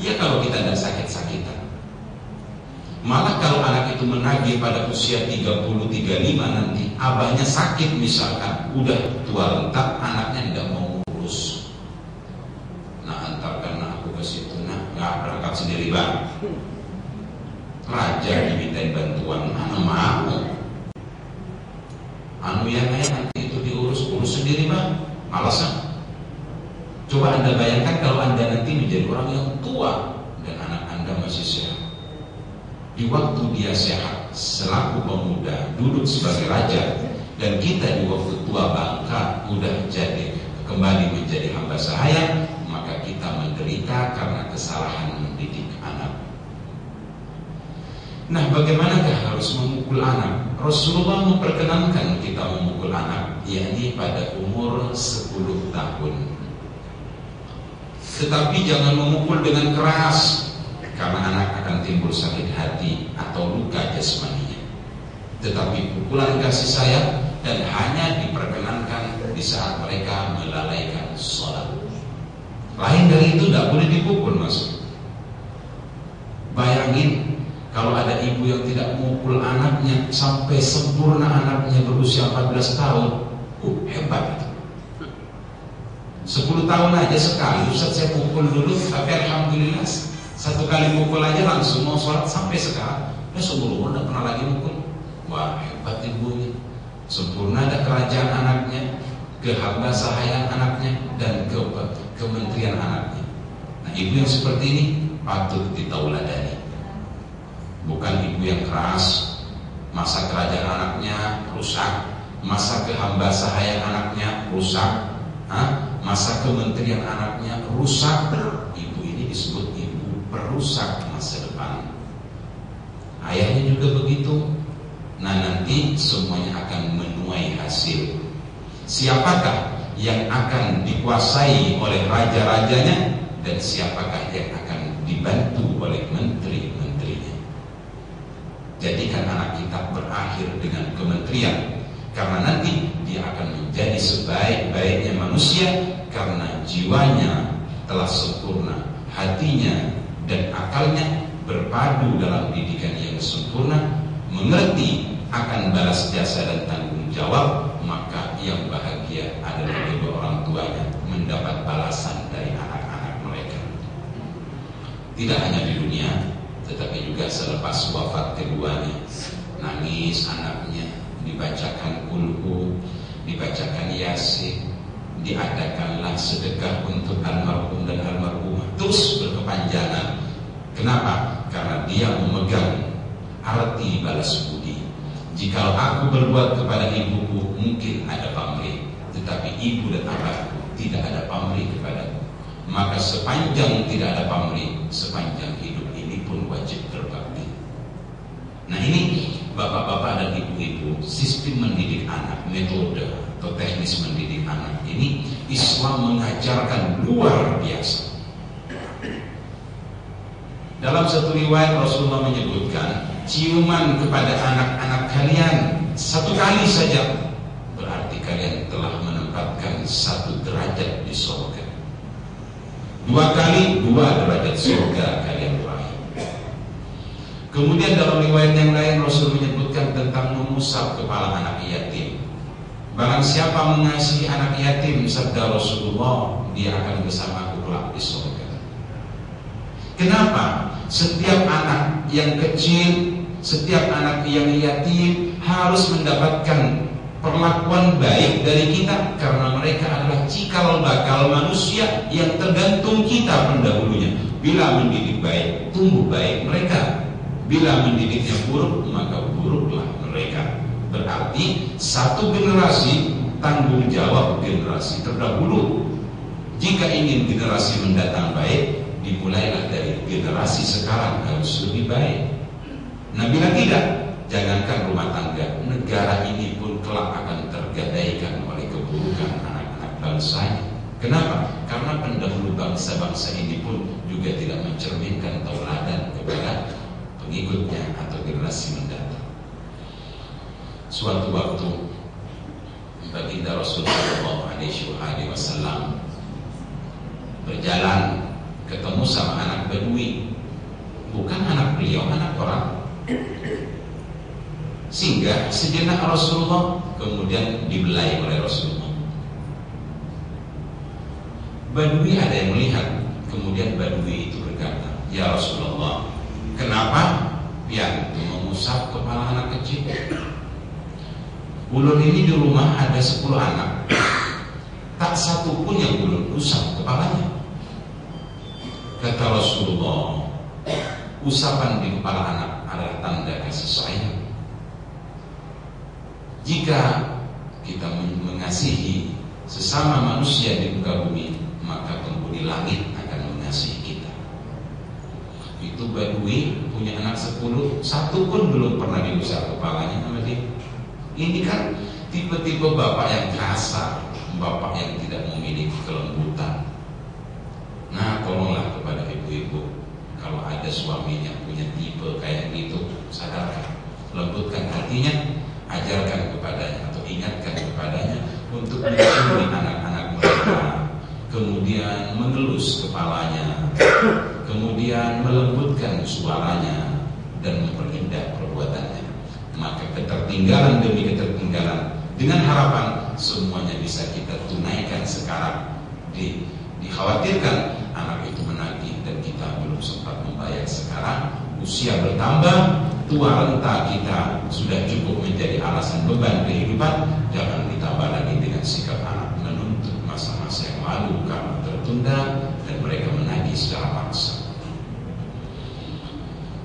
Ya kalau kita tidak sakit-sakitan. Malah kalau anak itu menagih pada usia 30-35 nanti, abahnya sakit misalkan, udah tua renta, anaknya tidak mau ngurus. Nah, antarkan aku ke situ, nah nggak berangkat sendiri bang. Raja dimintain bantuan, mana mau? Anu yang nanti itu urus sendiri bang, malasan. Coba Anda bayangkan kalau Anda nanti menjadi orang yang tua dan anak Anda masih sehat. Di waktu dia sehat, selaku pemuda, duduk sebagai raja, dan kita di waktu tua bangka, udah jadi kembali menjadi hamba sahaya, maka kita menderita karena kesalahan mendidik anak. Nah, bagaimanakah harus memukul anak? Rasulullah memperkenankan kita memukul anak, yakni pada umur 10 tahun. Tetapi jangan memukul dengan keras, karena anak akan timbul sakit hati atau luka jasmaninya. Tetapi pukulan kasih sayang dan hanya diperkenankan di saat mereka melalaikan sholat. Lain dari itu tidak boleh dipukul, mas. Bayangin kalau ada ibu yang tidak memukul anaknya sampai sempurna anaknya berusia 14 tahun, hebat itu. 10 tahun aja sekali, Ustaz saya pukul dulu, tapi alhamdulillah 1 kali pukul aja langsung mau sholat sampai sekarang. Ya sebelum tidak pernah lagi pukul. Wah, hebat ibu ini. Sempurna ada kerajaan anaknya, kehamba sahayaan anaknya, dan kementerian anaknya. Nah, ibu yang seperti ini patut ditauladani. Bukan ibu yang keras, masa kerajaan anaknya rusak, masa kehamba sahayaan anaknya rusak, masa kementerian anaknya rusak. Ibu ini disebut ibu perusak masa depan. Ayahnya juga begitu. Nah, nanti semuanya akan menuai hasil. Siapakah yang akan dikuasai oleh raja-rajanya, dan siapakah yang akan dibantu oleh menteri-menterinya? Jadikan anak kita berakhir dengan kementerian, karena nanti dia akan menjadi sebaik-baiknya manusia, karena jiwanya telah sempurna, hatinya dan akalnya berpadu dalam didikan yang sempurna, mengerti akan balas jasa dan tanggung jawab. Maka yang bahagia adalah kedua orang tuanya mendapat balasan dari anak-anak mereka, tidak hanya di dunia tetapi juga selepas wafat keduanya. Nangis anaknya, dibacakan kulhu, dibacakan yasin, diadakanlah sedekah untuk almarhum dan almarhumah, terus berkepanjangan. Kenapa? Karena dia memegang arti balas budi. Jika aku berbuat kepada ibuku mungkin ada pamrih, tetapi ibu dan ayahku tidak ada pamrih kepadaku. Maka sepanjang tidak ada pamrih, sepanjang hidup ini pun wajib berbakti. Nah, ini bapak-bapak dan ibu-ibu, sistem mendidik anak, metode atau teknis mendidik anak ini Islam mengajarkan luar biasa. Dalam satu riwayat Rasulullah menyebutkan, ciuman kepada anak-anak kalian 1 kali saja berarti kalian telah menempatkan 1 derajat di surga. 2 kali 2 derajat surga kalian raih. Kemudian dalam riwayat yang lain Rasul menyebutkan tentang mengusap kepala anak yatim. Barang siapa mengasihi anak yatim, sabda Rasulullah, dia akan bersamaku kelak di surga. Kenapa? Setiap anak yang kecil, setiap anak yang yatim harus mendapatkan perlakuan baik dari kita, karena mereka adalah cikal bakal manusia yang tergantung kita pendahulunya. Bila mendidik baik, tumbuh baik mereka. Bila mendidiknya buruk, maka buruklah mereka. Berarti 1 generasi tanggung jawab generasi terdahulu. Jika ingin generasi mendatang baik, dimulailah dari generasi sekarang harus lebih baik. Nah, bila tidak, jangankan rumah tangga, negara ini pun kelak akan tergadaikan oleh keburukan anak-anak bangsa. Kenapa? Karena pendahulu bangsa-bangsa ini pun juga tidak mencerminkan tauladan kepada pengikutnya atau generasi mendatang. Suatu waktu baginda Rasulullah SAW berjalan ketemu sama anak Badui, bukan anak beliau, anak orang. Sehingga sejenak Rasulullah, kemudian dibelai oleh Rasulullah. Badui ada yang melihat, kemudian Badui itu berkata, "Ya Rasulullah, kenapa pian mengusap kepala anak kecil? Ulun ini di rumah ada 10 anak, tak satu pun yang ulun usap kepalanya." Kata Rasulullah, usapan di kepala anak adalah tanda kasih sayang. Jika kita mengasihi sesama manusia di muka bumi, maka penghuni langit akan mengasihi kita. Itu Badui punya anak 10, satu pun belum pernah diusap kepalanya sama dia. Ini kan tipe-tipe bapak yang kasar, bapak yang tidak memiliki kelembutan. Nah, tolonglah kepada ibu-ibu, kalau ada suaminya punya tipe kayak gitu, sadarkan, lembutkan hatinya, ajarkan kepadanya atau ingatkan kepadanya untuk mencuri anak-anak mereka, kemudian mengelus kepalanya, kemudian melembutkan suaranya dan memperindah perbuatannya. Maka ketertinggalan demi ketertinggalan, dengan harapan semuanya bisa kita tunaikan sekarang. Dikhawatirkan anak itu menagih dan kita belum sempat membayar sekarang, usia bertambah, tua renta kita sudah cukup menjadi alasan beban kehidupan. Jangan ditambah lagi dengan sikap anak menuntut masa-masa yang lalu karena tertunda dan mereka menagih secara paksa.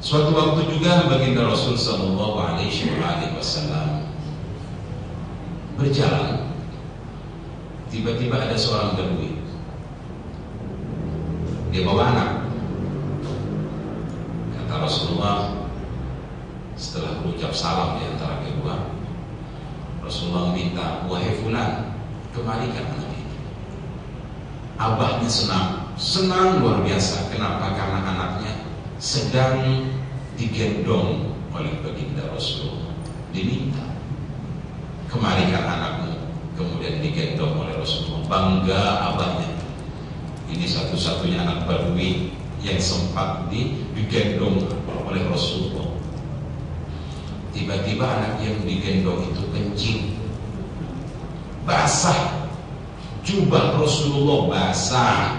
Suatu waktu juga baginda Rasul Sallallahu Alaihi Wasallam berjalan, tiba-tiba ada seorang Badui, dia bawa anak. Kata Rasulullah, setelah berucap salam di antara kedua, Rasulullah minta, "Wahai fulan, kembalikan anak ini." Abahnya senang luar biasa. Kenapa? Karena anaknya sedang digendong oleh baginda Rasulullah. Diminta, "Kembalikan anakmu." Kemudian digendong oleh Rasulullah. Bangga abahnya. Ini satu-satunya anak Badui yang sempat digendong oleh Rasulullah. Tiba-tiba anak yang digendong itu kencing, basah, jubah Rasulullah basah.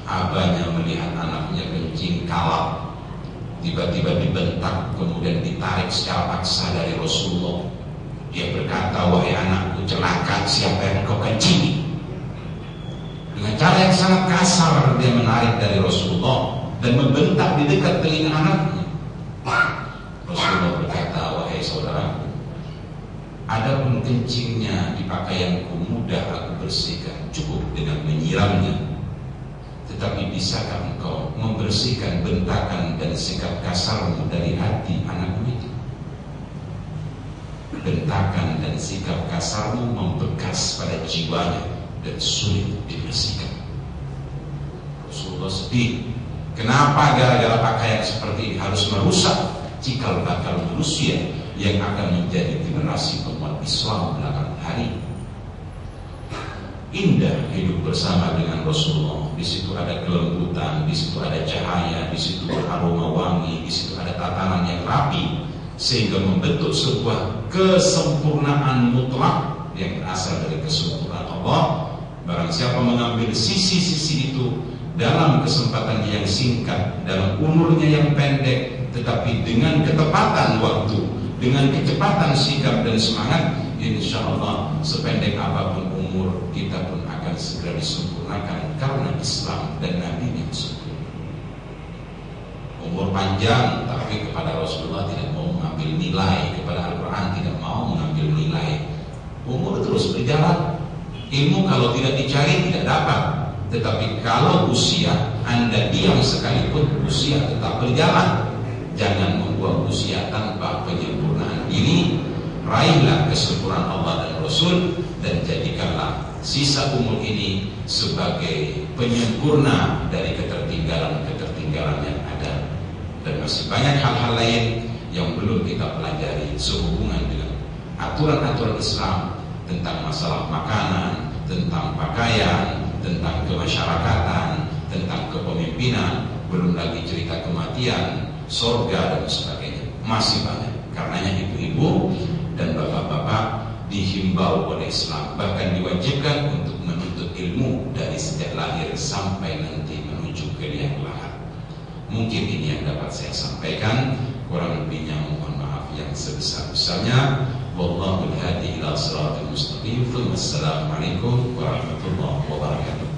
Abahnya melihat anaknya kencing, kalap, tiba-tiba dibentak, kemudian ditarik secara paksa dari Rasulullah. Dia berkata, "Wahai anakku, celaka siapa yang kau kencingi." Dengan cara yang sangat kasar dia menarik dari Rasulullah dan membentak di dekat telinga anaknya. Rasulullah berkata, "Wahai saudaraku, adapun kencingnya di pakaianku mudah aku bersihkan, cukup dengan menyiramnya. Tetapi bisakah engkau membersihkan bentakan dan sikap kasarmu dari hati anakmu itu? Bentakan dan sikap kasarmu membekas pada jiwanya dan sulit dibersihkan." Rasulullah sedih. Kenapa gara-gara pakaian seperti ini harus merusak cikal bakal manusia yang akan menjadi generasi umat Islam belakangan hari? Indah hidup bersama dengan Rasulullah. Di situ ada kelembutan, di situ ada cahaya, di situ beraroma wangi, di situ ada tatanan yang rapi, sehingga membentuk sebuah kesempurnaan mutlak yang berasal dari kesempurnaan Allah. Barang siapa mengambil sisi-sisi itu dalam kesempatan yang singkat, dalam umurnya yang pendek, tetapi dengan ketepatan waktu, dengan kecepatan sikap dan semangat, insya Allah sependek apapun umur kita pun akan segera disempurnakan karena Islam dan Nabi yang sempurna. Umur panjang tapi kepada Rasulullah tidak mau mengambil nilai, kepada Al-Quran tidak mau mengambil nilai. Umur terus berjalan. Ilmu kalau tidak dicari tidak dapat. Tetapi kalau usia Anda diam sekalipun, usia tetap berjalan. Jangan membuang usia tanpa penyempurnaan diri. Raihlah kesempurnaan Allah dan Rasul, dan jadikanlah sisa umur ini sebagai penyempurna dari ketertinggalan-ketertinggalan yang ada. Dan masih banyak hal-hal lain yang belum kita pelajari sehubungan dengan aturan-aturan Islam tentang masalah makanan, tentang pakaian, tentang kemasyarakatan, tentang kepemimpinan, belum lagi cerita kematian, surga dan sebagainya. Masih banyak. Karenanya ibu-ibu dan bapak-bapak dihimbau oleh Islam, bahkan diwajibkan untuk menuntut ilmu dari sejak lahir sampai nanti menuju ke liang lahat. Mungkin ini yang dapat saya sampaikan, kurang lebihnya mohon maaf yang sebesar-besarnya. Wallahul hadi ila siratal mustaqim. Wassalamualaikum warahmatullahi wabarakatuh.